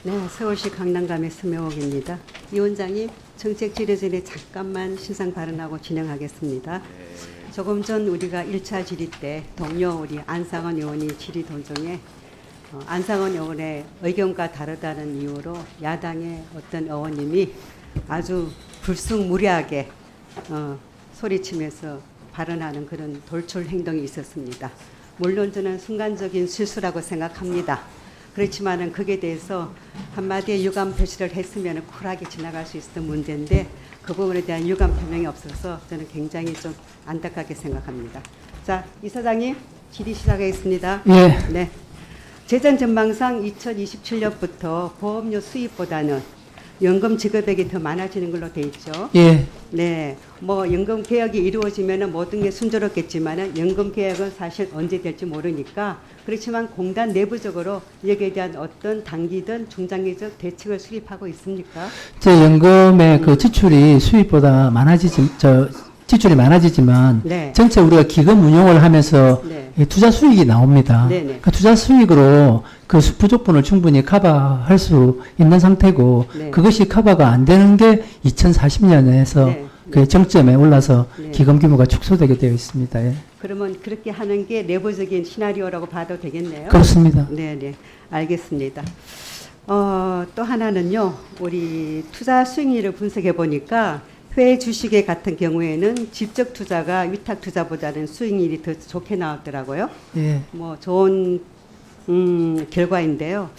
네, 서울시 강남감의 스명옥입니다. 위원장님, 정책 질의 전에 잠깐만 신상 발언하고 진행하겠습니다. 조금 전 우리가 1차 질의 때 동료 우리 안상원 의원이 질의 도중에 안상원 의원의 의견과 다르다는 이유로 야당의 어떤 의원님이 아주 불쑥무리하게 소리치면서 발언하는 그런 돌출 행동이 있었습니다. 물론 저는 순간적인 실수라고 생각합니다. 그렇지만은 그에 대해서 한마디의 유감 표시를 했으면 쿨하게 지나갈 수 있었던 문제인데 그 부분에 대한 유감 표명이 없어서 저는 굉장히 좀 안타깝게 생각합니다. 자, 이사장님 질의 시작하겠습니다. 예. 네. 재정 전망상 2027년부터 보험료 수입보다는 연금 지급액이 더 많아지는 걸로 돼 있죠. 예. 네, 뭐 연금 개혁이 이루어지면은 모든 게 순조롭겠지만은 연금 개혁은 사실 언제 될지 모르니까 그렇지만 공단 내부적으로 여기에 대한 어떤 단기든 중장기적 대책을 수립하고 있습니까? 제 연금의 그 지출이 수입보다 지출이 많아지지만 네. 전체 우리가 기금 운용을 하면서 네. 이 투자 수익이 나옵니다. 네네. 그 투자 수익으로 그 부족분을 충분히 커버할 수 있는 상태고 네. 그것이 커버가 안 되는 게 2040년에서 네. 그 정점에 올라서 네. 기금 규모가 축소되게 되어 있습니다. 예. 그러면 그렇게 하는 게 내부적인 시나리오라고 봐도 되겠네요. 그렇습니다. 네네, 알겠습니다. 또 하나는요, 우리 투자 수익률을 분석해 보니까 회 주식에 같은 경우에는 직접 투자가 위탁 투자보다는 수익률이 더 좋게 나왔더라고요. 예. 뭐 좋은 결과인데요.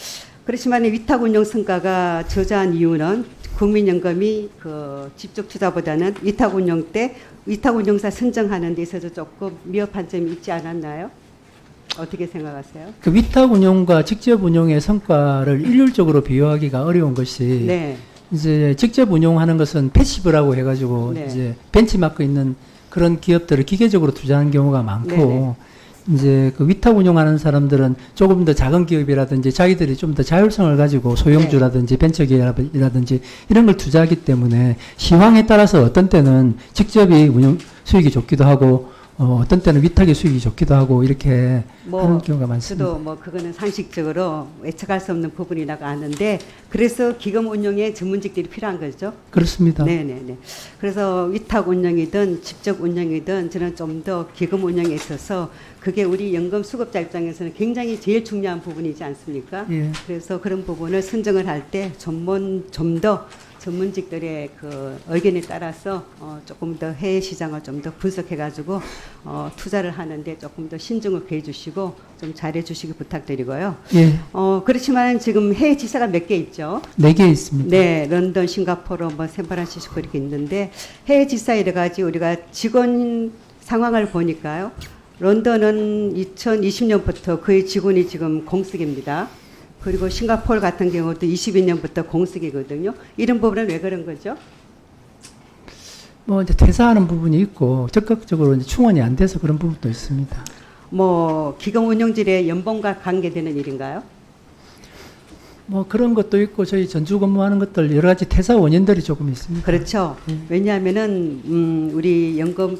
그렇지만 위탁 운용 성과가 저조한 이유는 국민연금이 그 직접 투자보다는 위탁 운용 때 위탁 운용사 선정하는 데 있어서 조금 미흡한 점이 있지 않았나요? 어떻게 생각하세요? 그 위탁 운용과 직접 운용의 성과를 일률적으로 비교하기가 어려운 것이 네. 이제 직접 운용하는 것은 패시브라고 해가지고 네. 이제 벤치마크 있는 그런 기업들을 기계적으로 투자하는 경우가 많고 네네. 이제 그 위탁 운용하는 사람들은 조금 더 작은 기업이라든지 자기들이 좀 더 자율성을 가지고 소형주라든지 벤처기업이라든지 이런 걸 투자하기 때문에 시황에 따라서 어떤 때는 직접이 운용 수익이 좋기도 하고 어떤 때는 위탁의 수익이 좋기도 하고 이렇게 하는 경우가 많습니다. 저도 뭐 그거는 상식적으로 예측할 수 없는 부분이라고 아는데 그래서 기금 운용에 전문직들이 필요한 거죠. 그렇습니다. 네네네. 그래서 위탁 운영이든 직접 운영이든 저는 좀 더 기금 운영에 있어서 그게 우리 연금 수급자 입장에서는 굉장히 제일 중요한 부분이지 않습니까? 예. 그래서 그런 부분을 선정을 할 때 좀 더 전문직들의 그 의견에 따라서 조금 더 해외 시장을 좀 더 분석해가지고 투자를 하는데 조금 더 신중을 기해주시고 좀 잘해주시기 부탁드리고요. 예. 그렇지만 지금 해외 지사가 몇 개 있죠? 4개 있습니다. 네, 런던, 싱가포르, 뭐 샌프란시스코 이렇게 있는데 해외 지사 여러 가지 우리가 직원 상황을 보니까요. 런던은 2020년부터 그의 직원이 지금 공석입니다. 그리고 싱가포르 같은 경우도 22년부터 공석이거든요. 이런 부분은 왜 그런 거죠? 뭐 이제 퇴사하는 부분이 있고 적극적으로 이제 충원이 안 돼서 그런 부분도 있습니다. 뭐 기금 운용질의 연봉과 관계되는 일인가요? 뭐 그런 것도 있고 저희 전주 근무하는 것들 여러 가지 퇴사 원인들이 조금 있습니다. 그렇죠. 왜냐하면은 우리 연금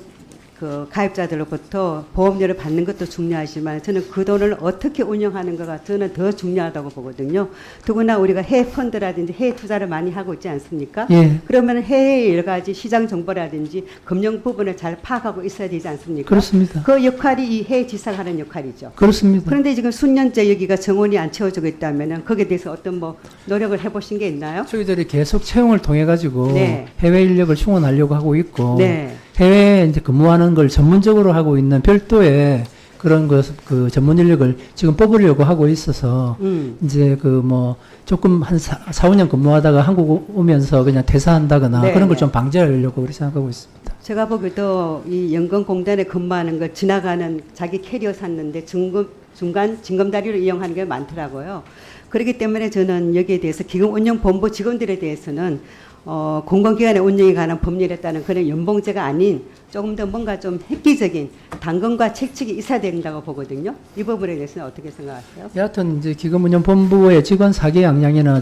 그 가입자들로부터 보험료를 받는 것도 중요하지만 저는 그 돈을 어떻게 운영하는가가 저는 더 중요하다고 보거든요. 더구나 우리가 해외 펀드라든지 해외 투자를 많이 하고 있지 않습니까? 예. 그러면 해외 여러 가지 시장 정보라든지 금융 부분을 잘 파악하고 있어야 되지 않습니까? 그렇습니다. 그 역할이 이 해외 지사가 하는 역할이죠. 그렇습니다. 그런데 지금 수년째 여기가 정원이 안 채워지고 있다면은 거기에 대해서 어떤 뭐 노력을 해보신 게 있나요? 저희들이 계속 채용을 통해 가지고 네. 해외 인력을 충원하려고 하고 있고 네. 해외에 이제 근무하는 걸 전문적으로 하고 있는 별도의 그런 그 전문 인력을 지금 뽑으려고 하고 있어서 이제 그 뭐 조금 한 4, 5년 근무하다가 한국 오면서 그냥 퇴사한다거나 네, 그런 걸 네. 좀 방지하려고 그렇게 생각하고 있습니다. 제가 보기도 이 연금공단에 근무하는 걸 지나가는 자기 캐리어 샀는데 중간 징검다리를 이용하는 게 많더라고요. 그렇기 때문에 저는 여기에 대해서 기금운용본부 직원들에 대해서는 공공기관의 운영에 관한 법률에 따른 그런 연봉제가 아닌 조금 더 뭔가 좀 획기적인 당근과 책칙이 있어야 된다고 보거든요. 이 부분에 대해서는 어떻게 생각하세요? 여하튼 이제 기금운용본부의 직원 사기 양양이나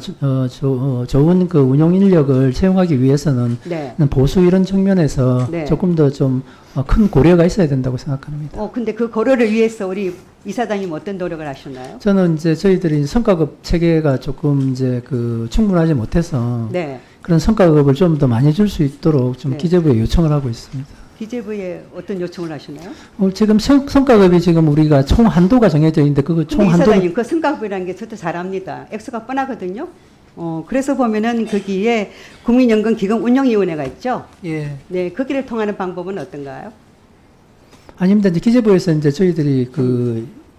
좋은 그 운용 인력을 채용하기 위해서는 네. 보수 이런 측면에서 네. 조금 더 좀 큰 고려가 있어야 된다고 생각합니다. 근데 그 고려를 위해서 우리 이사장님 어떤 노력을 하셨나요? 저는 이제 저희들이 성과급 체계가 조금 이제 충분하지 못해서 네. 그런 성과급을 좀 더 많이 줄 수 있도록 좀 네. 기재부에 요청을 하고 있습니다. 기재부에 어떤 요청을 하셨나요? 지금 성과급이 지금 우리가 총 한도가 정해져 있는데 그거 총 근데 한도 이사장님 그 성과급이라는 게 저도 잘 압니다. 액수가 뻔하거든요. 그래서 보면은 거기에 국민연금기금운용위원회가 있죠. 예. 네, 거기를 통하는 방법은 어떤가요? 아닙니다. 이제 기재부에서 이제 저희들이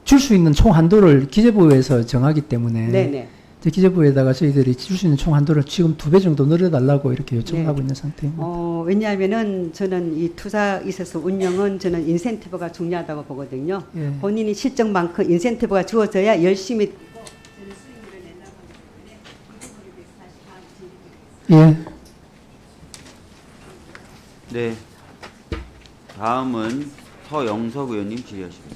줄 수 있는 총 한도를 기재부에서 정하기 때문에 네네. 이제 기재부에다가 저희들이 줄 수 있는 총 한도를 지금 2배 정도 늘려달라고 이렇게 요청을 네. 하고 있는 상태입니다. 왜냐하면은 저는 이 투자 이세서 운영은 저는 인센티브가 중요하다고 보거든요. 예. 본인이 실적만큼 인센티브가 주어져야 열심히 예. 네. 다음은 서영석 의원님 질의하십니다.